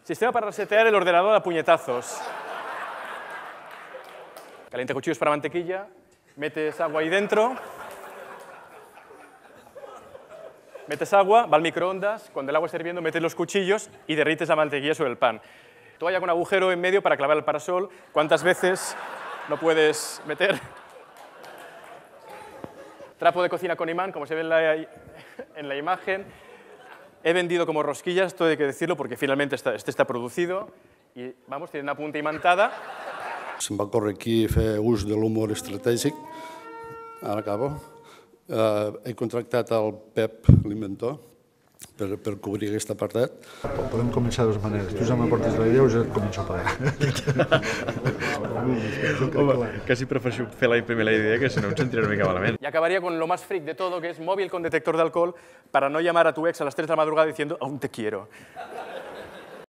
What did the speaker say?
Sistema para resetear el ordenador a puñetazos. Calienta cuchillos para mantequilla, metes agua ahí dentro, metes agua, va al microondas, cuando el agua esté hirviendo metes los cuchillos y derrites la mantequilla sobre el pan. Toalla con agujero en medio para clavar el parasol. ¿Cuántas veces no puedes meter? Trapo de cocina con imán, como se ve en la imagen. He vendido como rosquillas, esto hay que decirlo porque finalmente este está producido. I, vamos, tiene una punta imantada. Se'm va ocórrer aquí fer ús de l'humor estratègic. Ara acabo. He contractat el Pep, l'inventor, per cobrir aquest apartat. Podem començar de dues maneres. Tu ja m'aportes la idea o ja et començo a pagar? Home, quasi prefereixo fer la primera idea, que si no em sentiré una mica malament. Y acabaría con lo más freak de todo, que es móvil con detector de alcohol para no llamar a tu ex a las 3 de la madrugada diciendo, aún te quiero.